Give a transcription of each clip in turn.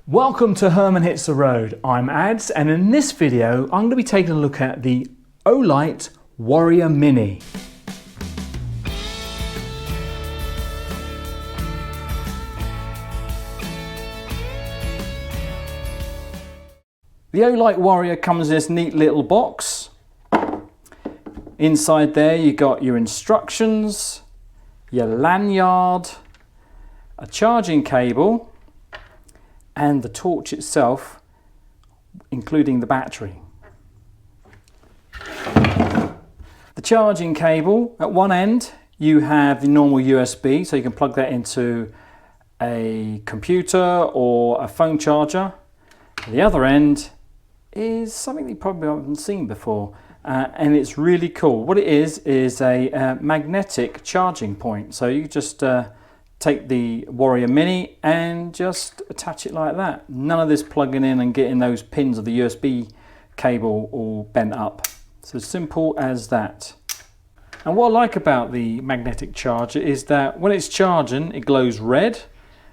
Welcome to Herman Hits the Road. I'm Ads, and in this video I'm going to be taking a look at the Olight Warrior Mini. The Olight Warrior comes in this neat little box. Inside there you got your instructions, your lanyard, a charging cable, and the torch itself, including the battery. The charging cable, at one end you have the normal USB, so you can plug that into a computer or a phone charger. At the other end is something you probably haven't seen before, and it's really cool. What it is a magnetic charging point. So you just take the Warrior Mini and just attach it like that. None of this plugging in and getting those pins of the USB cable all bent up. So simple as that. And what I like about the magnetic charger is that when it's charging it glows red,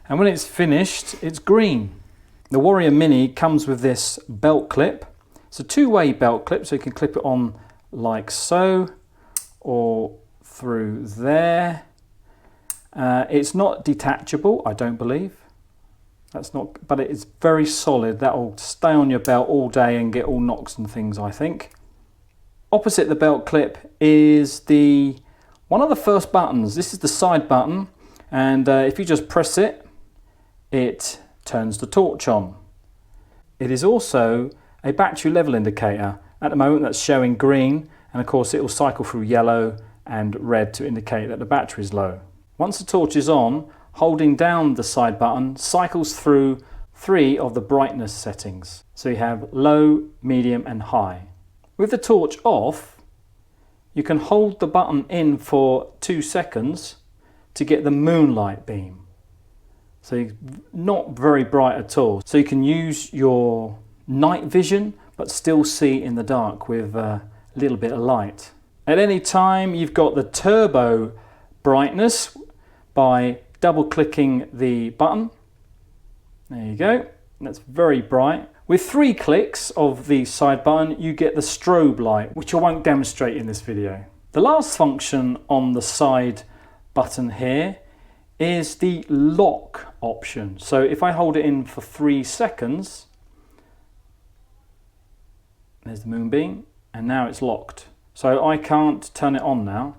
and when it's finished it's green. The Warrior Mini comes with this belt clip. It's a two-way belt clip, so you can clip it on like so or through there. It's not detachable, I don't believe. But it is very solid. That'll stay on your belt all day and get all knocks and things, I think. Opposite the belt clip is one of the first buttons. This is the side button, and if you just press it, it turns the torch on. It is also a battery level indicator. At the moment that's showing green, and of course it will cycle through yellow and red to indicate that the battery is low. Once the torch is on, holding down the side button cycles through 3 of the brightness settings. So you have low, medium and high. With the torch off, you can hold the button in for 2 seconds to get the moonlight beam. So not very bright at all. So you can use your night vision but still see in the dark with a little bit of light. At any time you've got the turbo brightness by double clicking the button. There you go, that's very bright. With 3 clicks of the side button you get the strobe light, which I won't demonstrate in this video. The last function on the side button here is the lock option. So if I hold it in for 3 seconds, there's the moonbeam, and now it's locked. So I can't turn it on now.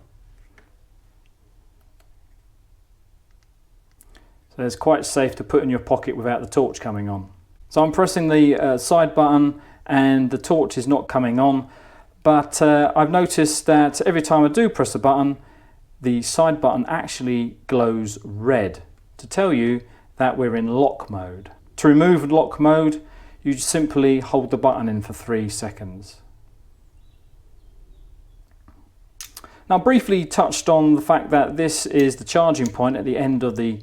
So it's quite safe to put in your pocket without the torch coming on. So I'm pressing the side button and the torch is not coming on, but I've noticed that every time I do press the button, the side button actually glows red to tell you that we're in lock mode. To remove lock mode, you simply hold the button in for 3 seconds. Now, I briefly touched on the fact that this is the charging point at the end of the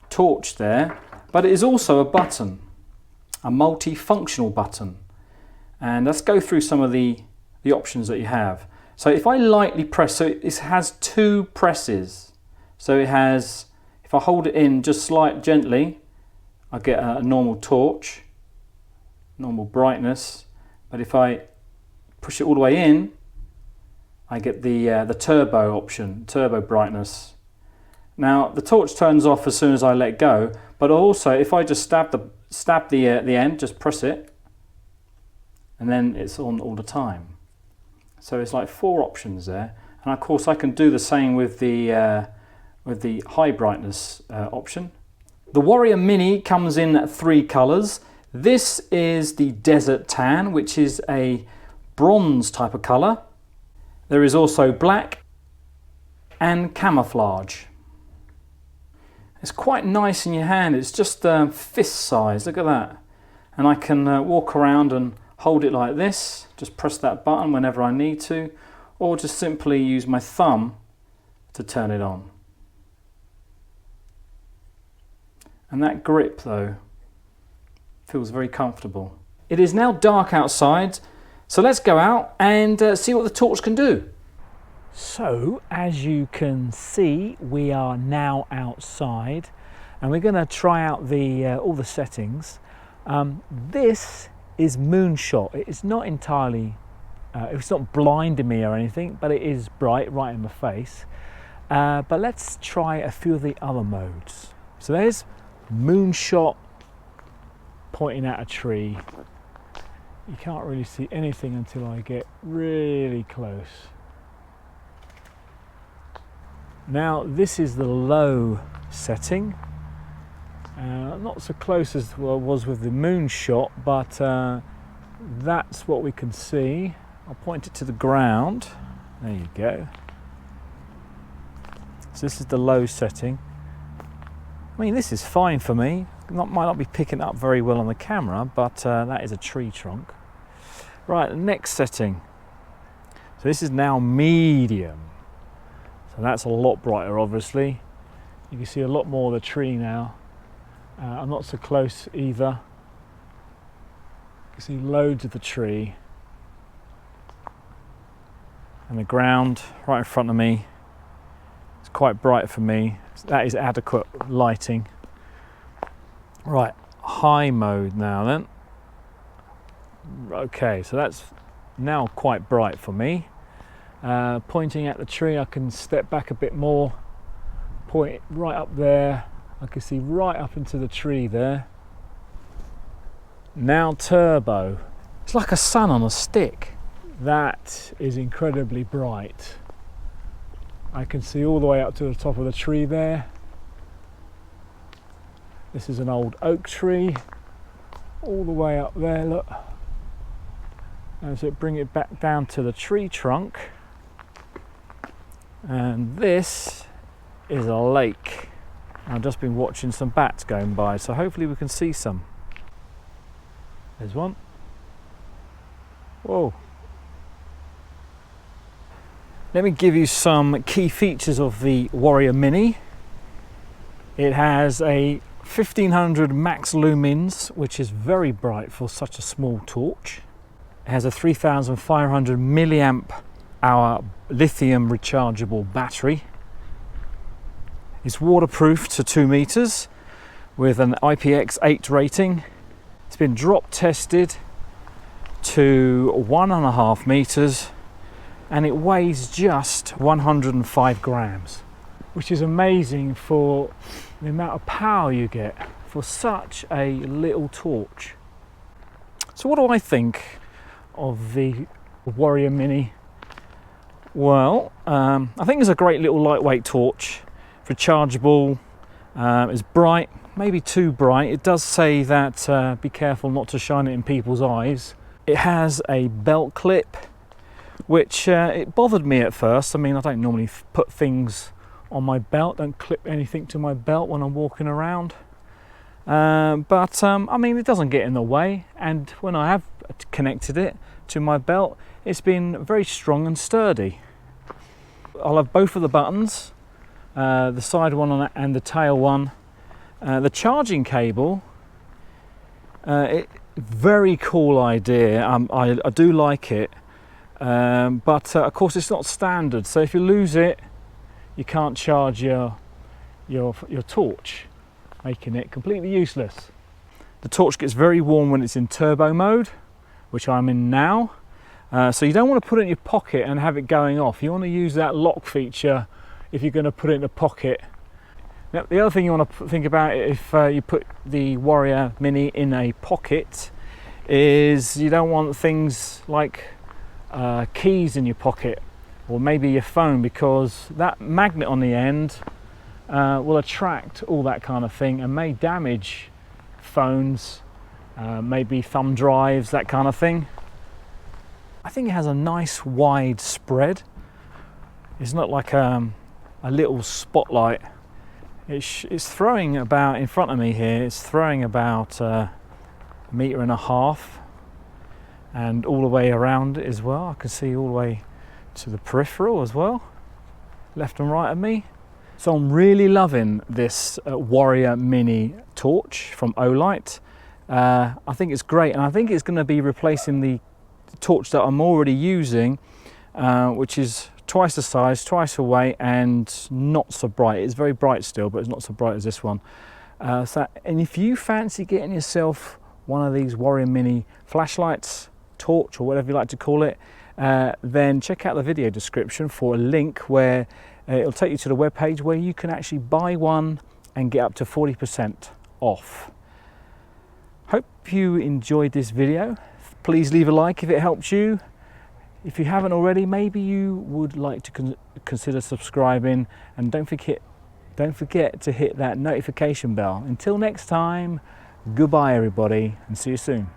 torch there, but it is also a button, a multifunctional button. And let's go through some of the options that you have. So if I lightly press, so it has 2 presses. So it has, if I hold it in just gently, I get a normal torch, normal brightness. But if I push it all the way in, I get the turbo option, turbo brightness. Now the torch turns off as soon as I let go, but also if I just stab the end, just press it, and then it's on all the time. So it's like 4 options there, and of course I can do the same with the high brightness option. The Warrior Mini comes in 3 colours. This is the Desert Tan, which is a bronze type of colour. There is also black and camouflage. It's quite nice in your hand. It's just fist size, look at that. And I can walk around and hold it like this, just press that button whenever I need to, or just simply use my thumb to turn it on. And that grip though feels very comfortable. It is now dark outside, so let's go out and see what the torch can do. So as you can see, we are now outside. and we're going to try out all the settings. This is moonshot. It's not entirely, it's not blinding me or anything, but it is bright right in my face. But let's try a few of the other modes. So there's moonshot, pointing at a tree. You can't really see anything until I get really close. Now this is the low setting. Not so close as I was with the moonshot, but that's what we can see. I'll point it to the ground. There you go. So this is the low setting. I mean, this is fine for me. Might not be picking up very well on the camera, but that is a tree trunk. Right, the next setting. So this is now medium. So that's a lot brighter, obviously. You can see a lot more of the tree now. I'm not so close either. You can see loads of the tree. And the ground right in front of me. It's quite bright for me. That is adequate lighting. Right, high mode now then. Okay, so that's now quite bright for me. Pointing at the tree, I can step back a bit more. Point it right up there. I can see right up into the tree there. Now turbo. It's like a sun on a stick. That is incredibly bright. I can see all the way up to the top of the tree there. This is an old oak tree, all the way up there, look. And so bring it back down to the tree trunk. And this is a lake. I've just been watching some bats going by, so hopefully we can see some. There's one. Whoa. Let me give you some key features of the Warrior Mini. It has a 1500 max lumens, which is very bright for such a small torch. It has a 3500 milliamp hour lithium rechargeable battery. It's waterproof to 2 meters with an IPX8 rating. It's been drop tested to 1.5 meters and it weighs just 105 grams, which is amazing for the amount of power you get for such a little torch. So what do I think of the Warrior Mini? Well, I think it's a great little lightweight torch. Rechargeable, it's bright, maybe too bright. It does say that be careful not to shine it in people's eyes. It has a belt clip, which it bothered me at first. I mean, I don't normally put things on my belt, don't clip anything to my belt when I'm walking around. But I mean, it doesn't get in the way, and when I have connected it to my belt, it's been very strong and sturdy. I'll have both of the buttons. The side one and the tail one. The charging cable, very cool idea. I do like it, but of course it's not standard. So if you lose it, you can't charge your torch, making it completely useless. The torch gets very warm when it's in turbo mode, which I'm in now. So you don't want to put it in your pocket and have it going off. You want to use that lock feature if you're going to put it in a pocket. Now, the other thing you want to think about if you put the Warrior Mini in a pocket is you don't want things like keys in your pocket or maybe your phone, because that magnet on the end will attract all that kind of thing and may damage phones, maybe thumb drives, that kind of thing. I think it has a nice wide spread. It's not like a little spotlight. It's throwing about, in front of me here, it's throwing about 1.5 meters and all the way around it as well. I can see all the way to the peripheral as well, left and right of me. So I'm really loving this Warrior Mini torch from Olight. I think it's great, and I think it's going to be replacing the torch that I'm already using, which is twice the size, twice the weight, and not so bright. It's very bright still, but it's not so bright as this one. And if you fancy getting yourself one of these Warrior Mini flashlights, torch, or whatever you like to call it, then check out the video description for a link where it'll take you to the web page where you can actually buy one and get up to 40% off. Hope you enjoyed this video. Please leave a like if it helped you. If you haven't already, maybe you would like to consider subscribing, and don't forget to hit that notification bell. Until next time, goodbye everybody, and see you soon.